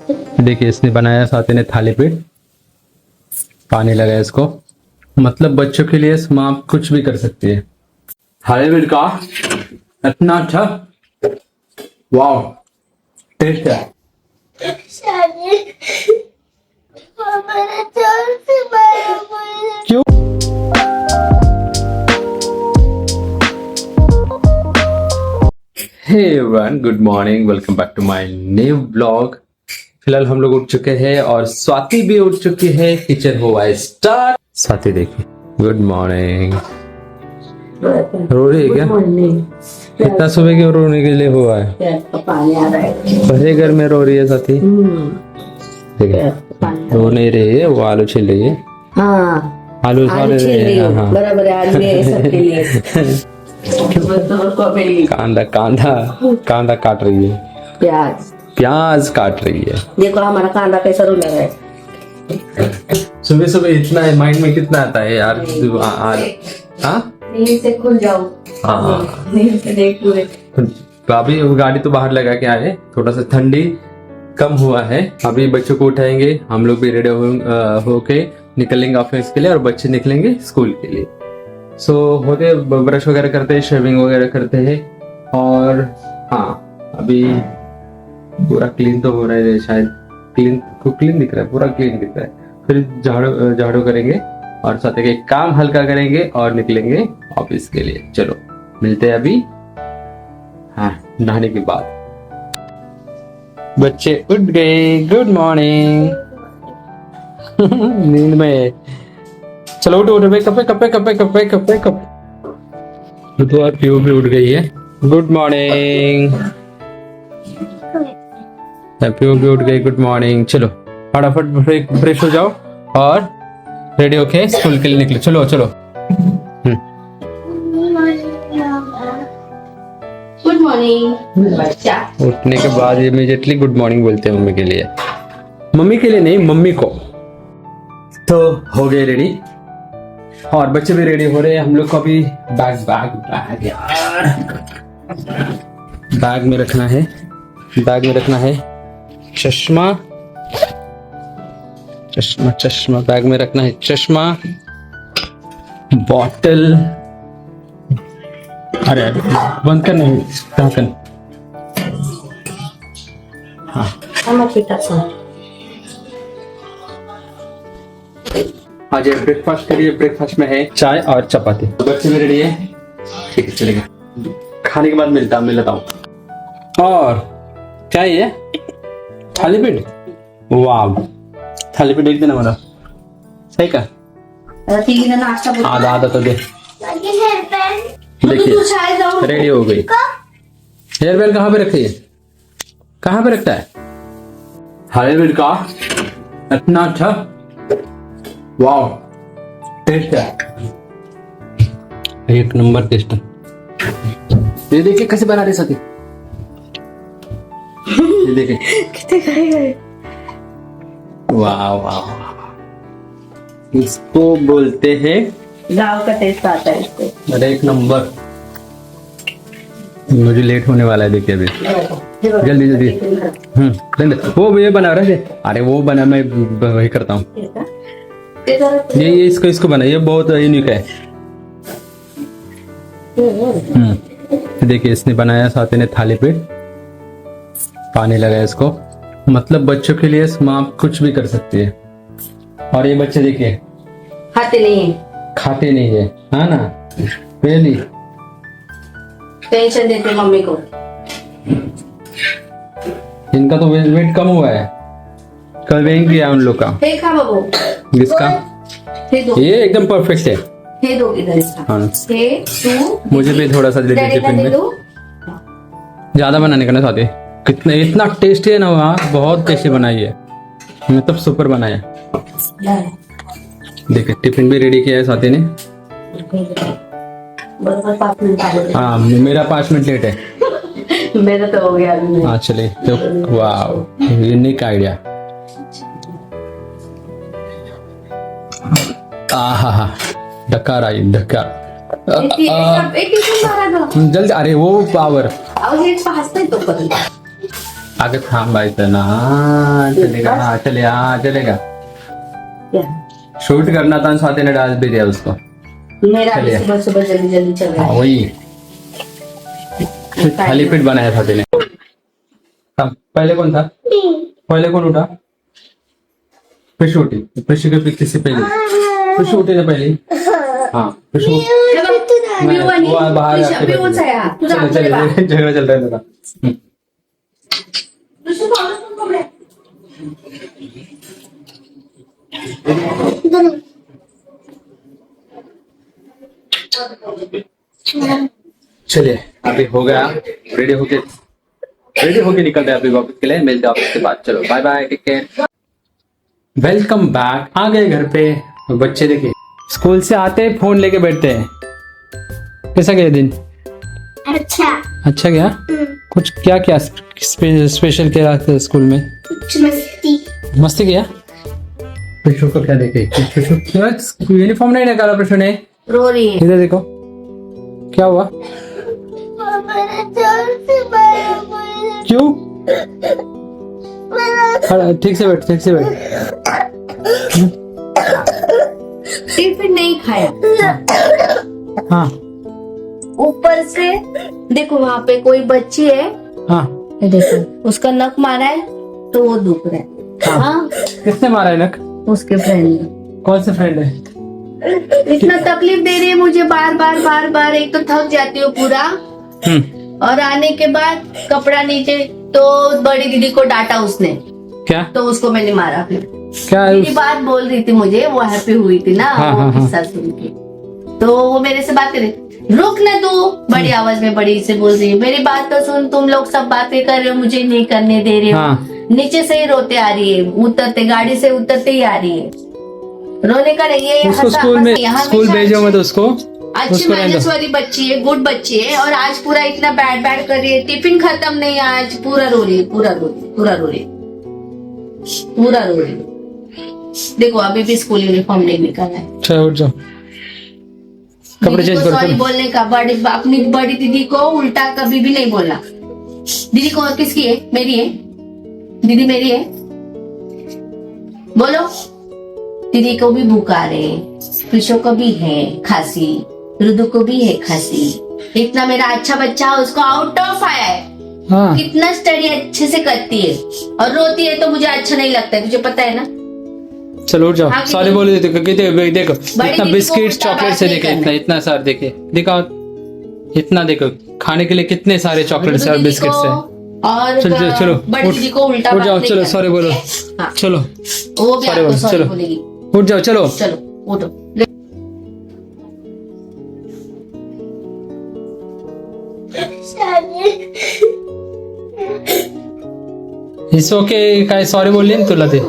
देखिए इसने बनाया स्वाति ने थाली पे पानी लगाया इसको। मतलब बच्चों के लिए माँ कुछ भी कर सकती है। थाली का इतना अच्छा, वाह टेस्ट है। क्यों? Hey everyone, good morning, welcome back to my new blog. फिलहाल हम लोग उठ चुके हैं और स्वाति भी उठ चुकी है। किचन हुआ है स्टार्ट। स्वाति देखिए, गुड मॉर्निंग। रो रही है क्या? इतना सुबह क्यों रोने के लिए हुआ है? भरे घर में रो रही है स्वाति। देखिए रो नहीं रही है, वो आलू छील रही है। हाँ, आलू छील रही है। हाँ बराबर आलू है सबके लिए। कांदा कांदा कांदा काट रही है। प्याज काट रही है। देखो हमारा कांदा कैसा रुला है। सुबह सुबह इतना माइंड में कितना आता है यार। नींद से खुल जाओ। हाँ नींद से देख पूरे। अभी गाड़ी तो बाहर लगा के आए, थोड़ा सा ठंडी कम हुआ है। अभी बच्चों को उठाएंगे, हम लोग भी रेडी होके निकलेंगे ऑफिस के लिए और बच्चे निकलेंगे स्कूल के लिए। सो होते ब्रश वगैरह करते हैं, शेविंग वगैरह करते हैं और हाँ अभी पूरा क्लीन तो हो रहा है शायद। क्लीन दिख रहा है, पूरा क्लीन दिख रहा है। फिर झाड़ू करेंगे और साथ ही काम हल्का करेंगे और निकलेंगे ऑफिस के लिए। चलो मिलते हैं अभी हाँ नहाने के बाद। बच्चे उठ गए, गुड मॉर्निंग। नींद में। चलो उठ भाई, कपे कपे कपे कपे कपे कपे। तो और प्यू भी उठ गई है। Good morning. प्यू भी उठ गई, गुड मॉर्निंग। चलो फटाफट फ्रेश हो जाओ और रेडी होके स्कूल के लिए निकलो। चलो चलो। गुड मॉर्निंग बच्चा। उठने के बाद इमीडिएटली गुड मॉर्निंग बोलते हैं मम्मी के लिए। मम्मी के लिए नहीं, मम्मी को। तो हो गए रेडी और बच्चे भी रेडी हो रहे हैं। हम लोग को अभी बैग यार बैग में रखना है। बैग में रखना है चश्मा चश्मा चश्मा। बैग में रखना है चश्मा, बॉटल। अरे बंद कर, नहीं ढक्कन। हाँ आज ब्रेकफास्ट करिए। ब्रेकफास्ट में है चाय और चपाती। बच्चे में रेडी है, ठीक है चलेगा। खाने के बाद मिलता हूँ। और क्या ये थाली पीठ? वाह, थाली पीठ एक देना वाला सही का। आधा आधा तो दे। देखिए रेडी हो गई। हेयर बैंड कहाँ पे रखी है? कहाँ पे रखता है? थाली पीठ का इतना अच्छा, वाह टेस्ट है, एक नंबर टेस्ट है। ये देखिए कैसे बना रहे सती। ये देखिए कितने खाए। वाह वाह, इसको बोलते हैं गाँव का टेस्ट आता है इसको। अरे एक नंबर। मुझे लेट होने वाला है, देखिए अभी जल्दी जल्दी। वो ये बना रहे थे। अरे वो बना, मैं वही करता हूँ। ये इसको बना, ये बहुत यूनिक है। देखिए इसने बनाया स्वाति ने थाली पे पानी लगाया इसको। मतलब बच्चों के लिए माँ कुछ भी कर सकती है। और ये बच्चे देखिए खाते नहीं है, हाँ ना। पहली टेंशन देते मम्मी को। इनका तो वेट कम हुआ है। कल वेइंग किया उन लोग का। बाबू किसका? ये एकदम परफेक्ट है। दो इधर इसका। हाँ। तू मुझे भी थोड़ा सा दे दे टिफिन में। ज्यादा बनाने का ना साथी। कितना इतना टेस्टी है ना, वहाँ बहुत टेस्टी बनाई है, मतलब सुपर बनाया। देखिए टिफिन भी रेडी किया है साथी ने। हाँ मेरा 5 मिनट लेट है। मेरा तो हो गया। हाँ चलिए तो वाह यूनिक आइडिया। आहा डकार आई डकार। एक जल्दी। अरे वो पावर आगे थांबायचं ना. चलेगा. हाँ चलेगा. क्या शूट करना था स्वाति ने डाल भी दिया उसको. मेरा अभी चलिए. सुबह सुबह जल्दी जल्दी चल रहा हाँ है. वही खाली पेट बनाया स्वाति ने. हाँ, पहले कौन था? पहले कौन उठा? फिश उठी. फिश के पीछे से पहले फिश उठी ना पहले. हाँ फिश अभी वो नहीं, वो बाहर अभी आके वो सा है. तुझा चलो आगे बाहर. चलो झगड़ा चल रहा है मेरा. चलिए अभी हो गया. रेडी होके निकलते हैं अभी ऑफिस के लिए. मिलते हैं ऑफिस के बाद. चलो bye bye. Take care. Welcome back. आ गए घर पे. बच्चे देखिए स्कूल से आते हैं फोन लेके बैठते हैं. कैसा गया दिन? अच्छा गया. कुछ क्या क्या स्पेशल किया था स्कूल में? मस्ती किया. पिशु को क्या देखे? यूनिफॉर्म नहीं निकाला पिशु ने. रो रही है. इधर देखो क्या हुआ. क्यों? ठीक से बैठ. टिफिन नहीं खाया. हाँ ऊपर से देखो वहाँ पे कोई बच्ची है. हाँ. ये देखो उसका नख मारा है तो वो दुख रहा है. हाँ किसने मारा है नख? उसके फ्रेंड ने. कौन से फ्रेंड है? इतना तकलीफ दे रही है मुझे बार बार. एक तो थक जाती हूँ पूरा. और आने के बाद कपड़ा नीचे तो बड़ी दीदी को डांटा उसने. क्या तो उसको मैंने मारा. फिर क्या मेरी बात बोल रही थी मुझे. वो हैप्पी हुई थी ना. हाँ, वो हाँ, किस्सा सुन के तो वो मेरे से बात करे. रुक ना तू. बड़ी आवाज में बड़ी से बोल रही है. मेरी बात तो सुन. तुम लोग सब बातें कर रहे हो मुझे नहीं करने दे रहे हो. हाँ. नीचे से ही रोते आ रही है. उतरते गाड़ी से उतरते ही आ रही है. रोने का नहीं है. उसको स्कूल भेजो मत उसको. अच्छी उसको रहने दो. मैनेज वाली बच्ची है. गुड बच्ची है. और आज पूरा इतना बैड कर रही है. टिफिन खत्म नहीं. आज पूरा रो रही है. देखो अभी भी स्कूल यूनिफॉर्म नहीं निकाला है. चलो उठ जाओ. कपड़े चेंज करो. सॉरी बोलने का. अपनी बड़ी दीदी को उल्टा कभी भी नहीं बोलना. दीदी को किसकी है? मेरी है. दीदी मेरी है. बोलो. दीदी को भी बुखार है. पिशो को भी है खांसी. रुदू को भी है खांसी. इतना मेरा अच्छा बच्चा उसको आउट ऑफ आया है. हाँ कितना स्टडी अच्छे से करती है और रोती है तो मुझे अच्छा नहीं लगता है. तुझे पता है ना. चलो उठ जाओ. आगे सॉरी बोल देते. देखो बड़ी इतना दीदी बिस्किट को चॉकलेट बात से नहीं देखे. करना. इतना सार देखे. दिखाओ इतना. देखो खाने के लिए कितने सारे चॉकलेट से और दीदी बिस्किट को से. और चलो बड़ी दीदी को उल्टा उठ बात जाओ. नहीं चलो करना. सॉरी बोलो. हाँ. चलो वो भी सॉरी आपको बोलो. सॉरी चलो बोलेगी. उठ जाओ. चलो चलो उठो. It's okay. काय सॉरी बोलली ना तुला ते.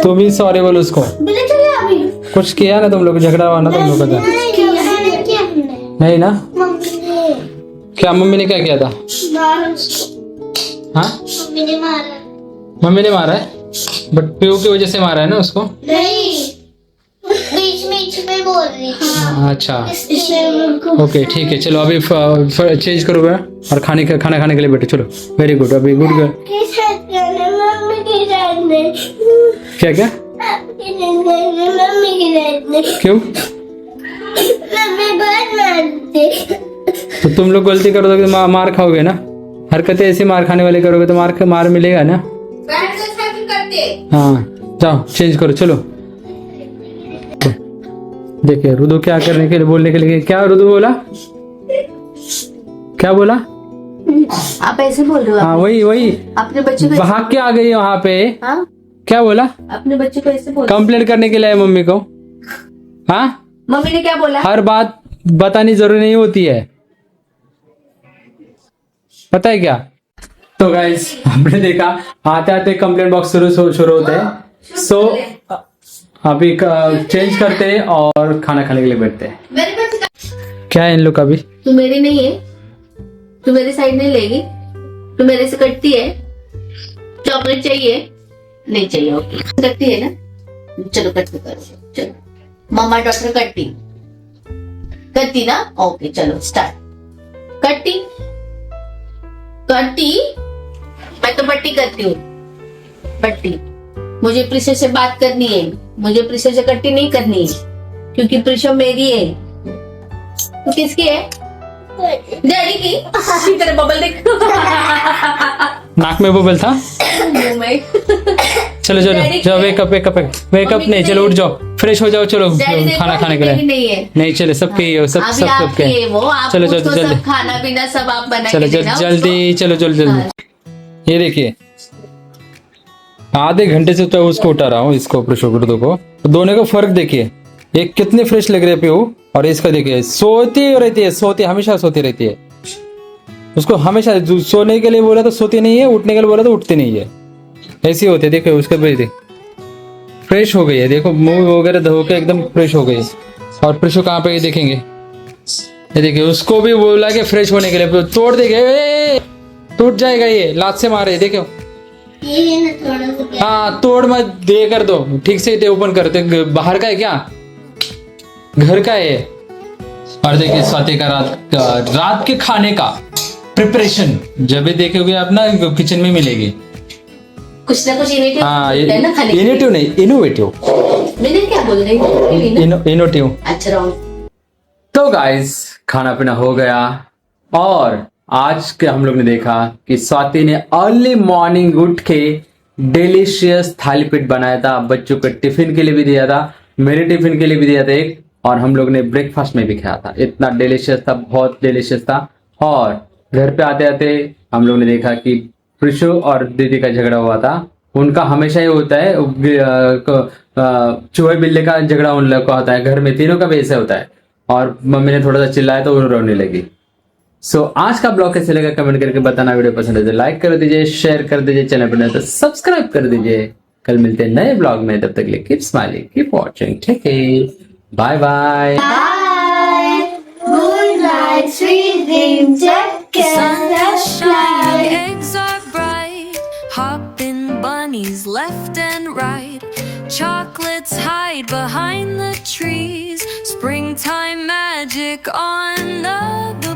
तू भी सॉरी बोल उसको. कुछ किया ना तुम लोग. झगड़ा हुआ ना तुम लोग का. नहीं ना. क्या मम्मी ने क्या किया था? हाँ मम्मी ने मारा है. बट पीयू की वजह से मारा है ना उसको. बीच में बोल रही थी. अच्छा ओके ठीक है. चलो अभी चेंज करो मैं और खाना खाने के लिए बैठो. चलो वेरी गुड. अभी गुड गर्ल. मम्मी की साइड में. क्या क्या मम्मी की साइड में. क्यों? मम्मी बहुत मारती. तो तुम लोग गलती करोगे तो मार खाओगे ना. हरकतें ऐसी मार खाने वाली करोगे तो मार मिलेगा ना. हाँ जाओ चेंज करो. चलो देखिए रुदू क्या करने के लिए बोलने के लिए. क्या रुदू बोला? क्या बोला? आप ऐसे बोल रहे हो. हाँ वही अपने बच्चे को भाग के आ गई वहां पे. हाँ क्या बोला? अपने बच्चे को ऐसे बोल. कंप्लेंट करने के लिए मम्मी को. हाँ मम्मी ने क्या बोला? हर बात बतानी जरूरी नहीं होती है. पता है क्या? तो गाइस आपने देखा आते आते कंप्लेंट बॉक्स शुरू होते हैं. सो अभी चेंज करते हैं और खाना खाने के लिए बैठते हैं. मेरे पास क्या है इन लोग का अभी? तू मेरी नहीं है. तू मेरी साइड नहीं लेगी. तू मेरे से कटती है. चॉकलेट चाहिए? नहीं चाहिए. ओके कटती है ना. चलो कट करो. चलो मम्मा डॉक्टर कटती ना. ओके चलो स्टार्ट. कट्टी कट्टी, मैं तो पट्टी करती हूँ, पट्टी। मुझे प्रिशा से बात करनी है, मुझे प्रिशा से कट्टी नहीं करनी है, क्योंकि प्रिशा मेरी है। तो किसकी है? डैडी की। तेरे बबल देख। नाक में बबल था। मुंह में। चलो चलो डैडी जाओ, की वेकअप वेकअप वेकअप मम्मी नहीं, की चलो नहीं उठ जाओ, फ्रेश हो जाओ, चलो डैडी देखो, खाना खाने के मेरी लिए। नहीं है। नहीं चले, सबके ही हो, सब अभी सब सबके। आपकी है वो, आप चलो उसको चलो सब जल्दी, खाना पीना सब आप बना चलो के देना जल्दी, चलो जल्दी हाँ। जल्दी। ये देखिए, आधे घंटे से तो उसको उठा रहा हूँ, इसको प्रशोकृत को। तो दोनों का फर्क देखिए, ये कितने फ्रेश लग रहे हैं पीहू, और इसका देखिए सोती रहती है, सोती हमेशा सोती रहती है। उसको हमेशा सोने के लिए बोला तो सोती नहीं है, उठने के लिए बोला तो उठती नहीं है, ऐसी होती है। देखो उसका भी फ्रेश हो गई है, देखो मुंह वगैरह धो के एकदम फ्रेश हो गई। और प्रिशु कहाँ पे देखेंगे, ये देखिए, उसको भी बोला कि फ्रेश होने के लिए, तोड़ देंगे, टूट जाएगा ये, लात से मारे, देखो। ये है ना थोड़ा सा। हाँ, तोड़ मत, दे कर दो, ठीक से ओपन करते, बाहर का है क्या, घर का है। और देखिए स्वाति का रात के खाने का प्रिपरेशन, जब भी देखोगे आप ना किचन में मिलेगी। कुछ ना कुछ इनोवेटिव हाँ, है ना खाने के लिए। इनोवेटिव नहीं, इनोवेटिव, मैंने क्या बोल रही हूँ? इनोवेटिव। अच्छा रॉन्ग। तो गाइस, खाना पीना हो गया, और आज के हम लोग ने देखा कि स्वाति ने अर्ली मॉर्निंग उठ के डिलीशियस थाली पीठ बनाया था, बच्चों के टिफिन के लिए भी दिया था, मेरे टिफिन के लिए भी दिया था एक, और हम लोग ने ब्रेकफास्ट में भी खाया था। इतना डिलीशियस था, बहुत डिलीशियस था। और घर पे आते आते हम लोग ने देखा कि प्रिशु और दीदी का झगड़ा हुआ था। उनका हमेशा ही होता है, चूहे बिल्ली का झगड़ा उन लोग का होता है, घर में तीनों का भी ऐसा होता है। और मम्मी ने थोड़ा सा चिल्लाया तो वो रोने लगी। सो आज का ब्लॉग कैसे लगा कमेंट करके बताना। वीडियो पसंद है तो लाइक कर दीजिए, शेयर कर दीजिए, चैनल पर नए तो सब्सक्राइब कर दीजिए। कल मिलते हैं नए ब्लॉग में, तब तक के लिए कीप स्माइलिंग, कीप वॉचिंग, ठीक है, bye bye. Bye. Good night, sweet dreams. Sun is shining, eggs are bright, hopping bunnies left and right, chocolates hide behind the trees, springtime magic on the